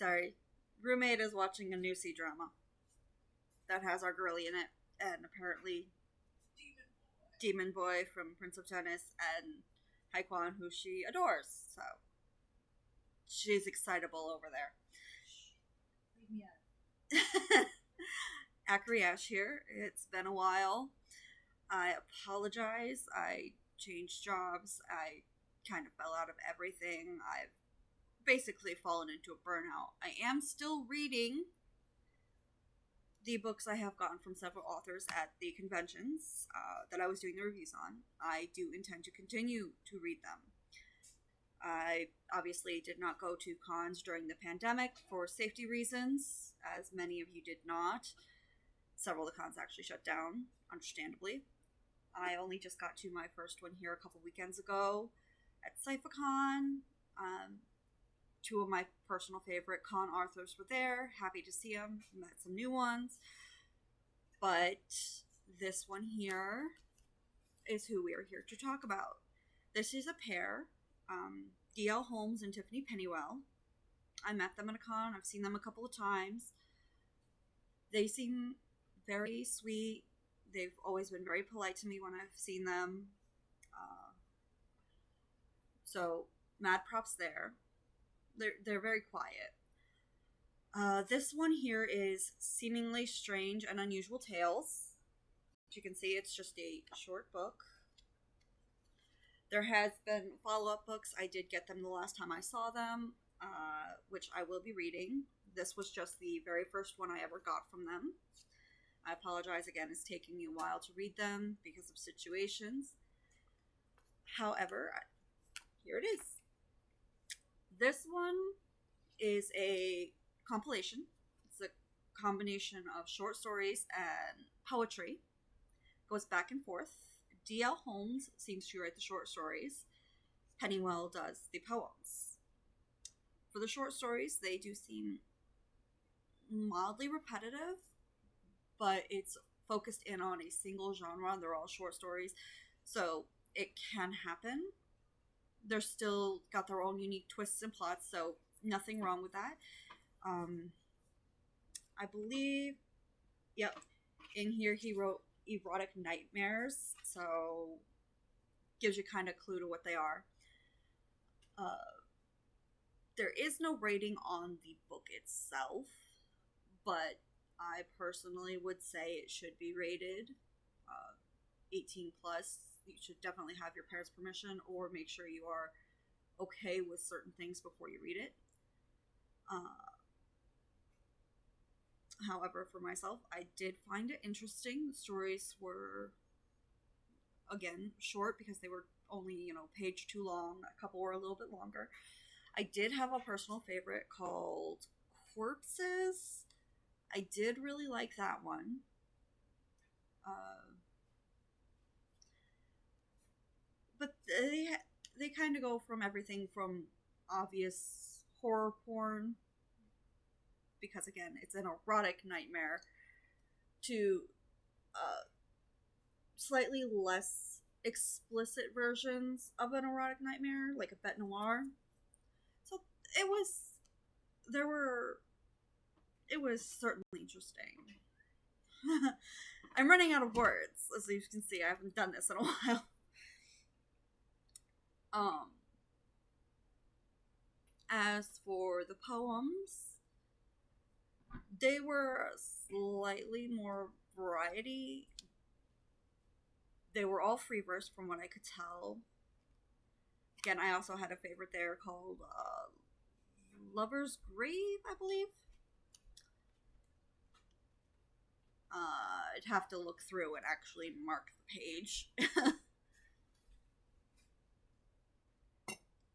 Sorry. Roommate is watching a new C-drama that has our girlie in it, and apparently Demon Boy from Prince of Tennis, and Haikwan, who she adores. So she's excitable over there. Leave me out. Akriash here. It's been a while. I apologize. I changed jobs. I kind of fell out of everything. I've basically fallen into a burnout. I am still reading the books I have gotten from several authors at the conventions that I was doing the reviews on. I do intend to continue to read them. I obviously did not go to cons during the pandemic for safety reasons, as many of you did not. Several of the cons actually shut down, understandably. I only just got to my first one here a couple weekends ago at CypherCon. Two of my personal favorite con authors were there. Happy to see them. Met some new ones. But this one here is who we are here to talk about. This is a pair, D.L. Holmes and Tiffany Pennywell. I met them at a con. I've seen them a couple of times. They seem very sweet. They've always been very polite to me when I've seen them. So, mad props there. They're very quiet. This one here is Seemingly Strange and Unusual Tales. As you can see, it's just a short book. There has been follow-up books. I did get them the last time I saw them, which I will be reading. This was just the very first one I ever got from them. I apologize again, it's taking me a while to read them because of situations. However, here it is. This one is a compilation. It's a combination of short stories and poetry. Goes back and forth. D.L. Holmes seems to write the short stories. Pennywell does the poems. For the short stories, they do seem mildly repetitive, but it's focused in on a single genre. They're all short stories, so it can happen. They're still got their own unique twists and plots, so nothing wrong with that. I believe, yep, in here he wrote Erotic Nightmares, so gives you kind of a clue to what they are. There is no rating on the book itself, but I personally would say it should be rated 18 plus. You should definitely have your parents' permission, or make sure you are okay with certain things before you read it. However, for myself, I did find it interesting. The stories were, again, short because they were only, page too long. A couple were a little bit longer. I did have a personal favorite called Corpses. I did really like that one. But they kind of go from everything from obvious horror porn, because again, it's an erotic nightmare, to slightly less explicit versions of an erotic nightmare, like a bête noir. So it was certainly interesting. I'm running out of words, as you can see. I haven't done this in a while. As for the poems, they were slightly more variety. They were all free verse from what I could tell. Again, I also had a favorite there called Lover's Grave, I believe. I'd have to look through and actually mark the page.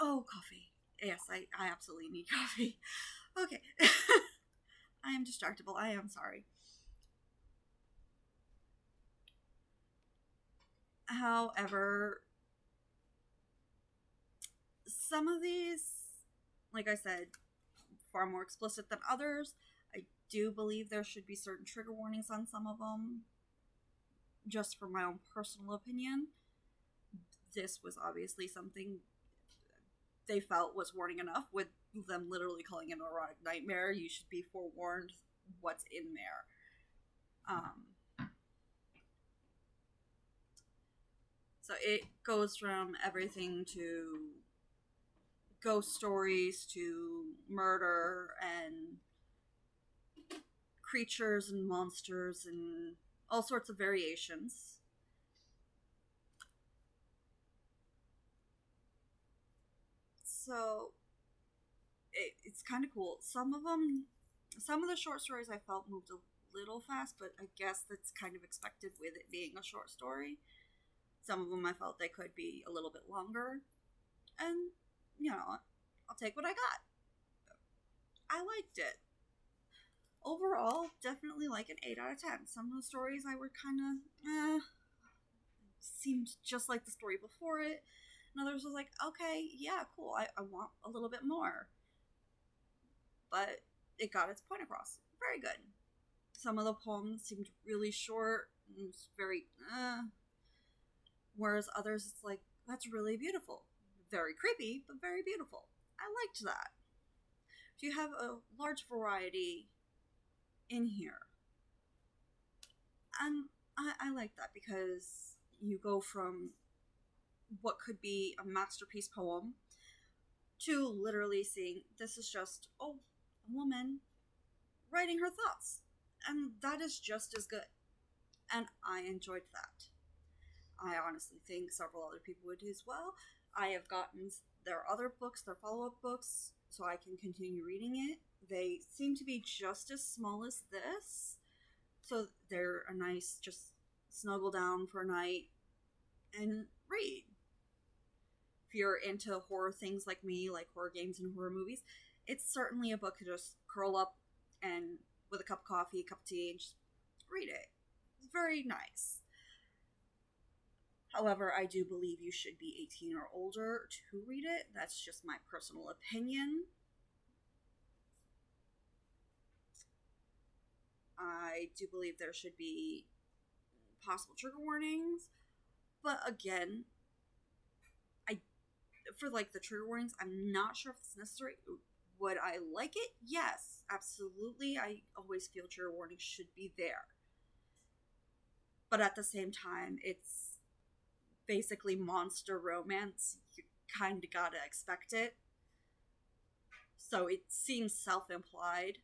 Oh, coffee. Yes, I absolutely need coffee. Okay. I am distractible. I am sorry. However, some of these, like I said, far more explicit than others. I do believe there should be certain trigger warnings on some of them, just for my own personal opinion. This was obviously something they felt was warning enough with them literally calling it an erotic nightmare, you should be forewarned what's in there. So it goes from everything to ghost stories to murder and creatures and monsters and all sorts of variations. So it's kind of cool. Some of the short stories I felt moved a little fast, but I guess that's kind of expected with it being a short story. Some of them I felt they could be a little bit longer. And, I'll take what I got. I liked it. Overall, definitely like an 8 out of 10. Some of the stories I were kind of, seemed just like the story before it. And others was like, okay, yeah, cool, I want a little bit more. But it got its point across. Very good. Some of the poems seemed really short and very, whereas others, it's like, that's really beautiful. Very creepy, but very beautiful. I liked that. So you have a large variety in here. And I like that because you go from what could be a masterpiece poem to literally seeing this is just, a woman writing her thoughts. And that is just as good. And I enjoyed that. I honestly think several other people would as well. I have gotten their other books, their follow-up books, so I can continue reading it. They seem to be just as small as this, so they're a nice, just snuggle down for a night and read. If you're into horror things like me, like horror games and horror movies, it's certainly a book to just curl up and with a cup of coffee, a cup of tea, and just read it. It's very nice. However, I do believe you should be 18 or older to read it. That's just my personal opinion. I do believe there should be possible trigger warnings. But again, for like the trigger warnings, I'm not sure if it's necessary. Would I like it? Yes, absolutely. I always feel trigger warnings should be there. But at the same time, it's basically monster romance. You kind of gotta expect it. So it seems self-implied.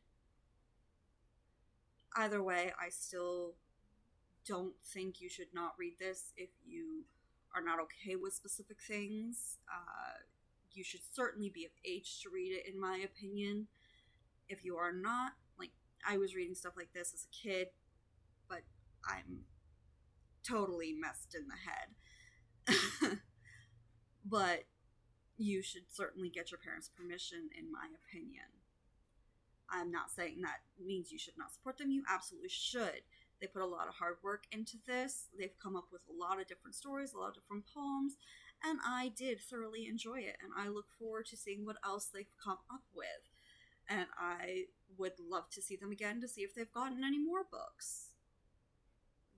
Either way, I still don't think you should not read this if you are not okay with specific things. You should certainly be of age to read it, in my opinion. If you are not, like, I was reading stuff like this as a kid, but I'm totally messed in the head. But you should certainly get your parents' permission, in my opinion. I'm not saying that means you should not support them. You absolutely should. They put a lot of hard work into this. They've come up with a lot of different stories, a lot of different poems, and I did thoroughly enjoy it, and I look forward to seeing what else they've come up with. And I would love to see them again to see if they've gotten any more books.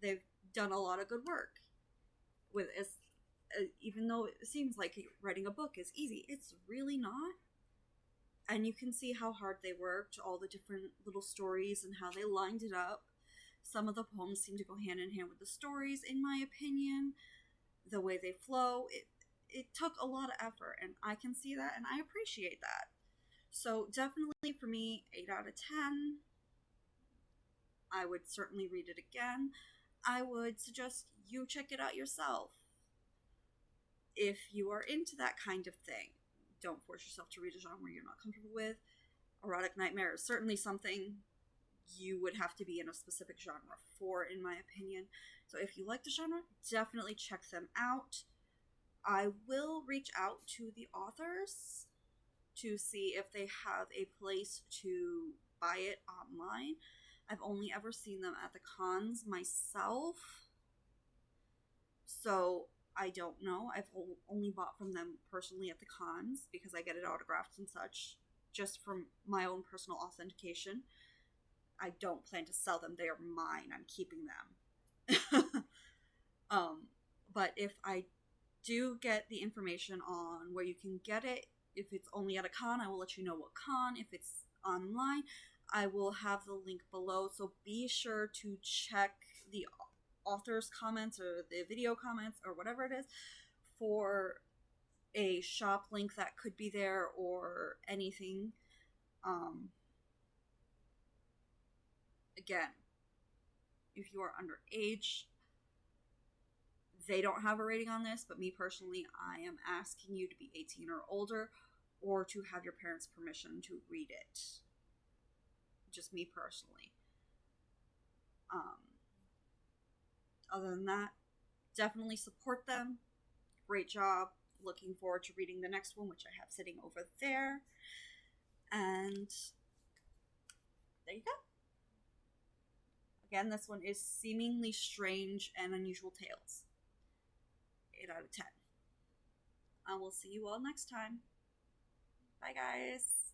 They've done a lot of good work. With even though it seems like writing a book is easy, it's really not. And you can see how hard they worked, all the different little stories and how they lined it up. Some of the poems seem to go hand in hand with the stories, in my opinion. The way they flow, it took a lot of effort, and I can see that, and I appreciate that. So definitely for me, 8 out of 10. I would certainly read it again. I would suggest you check it out yourself. If you are into that kind of thing, don't force yourself to read a genre you're not comfortable with. Erotic nightmare is certainly something you would have to be in a specific genre for, in my opinion. So if you like the genre, definitely check them out. I will reach out to the authors to see if they have a place to buy it online. I've only ever seen them at the cons myself, so I don't know. I've only bought from them personally at the cons because I get it autographed and such, just from my own personal authentication. I don't plan to sell them. They are mine. I'm keeping them. But if I do get the information on where you can get it, If it's only at a con, I will let you know what con. If it's online, I will have the link below. So be sure to check the author's comments or the video comments or whatever it is for a shop link that could be there or anything. Again, if you are underage, they don't have a rating on this, but me personally, I am asking you to be 18 or older or to have your parents' permission to read it. Just me personally. Other than that, definitely support them. Great job. Looking forward to reading the next one, which I have sitting over there. And there you go. Again, this one is Seemingly Strange and Unusual Tales. 8 out of 10. I will see you all next time. Bye, guys.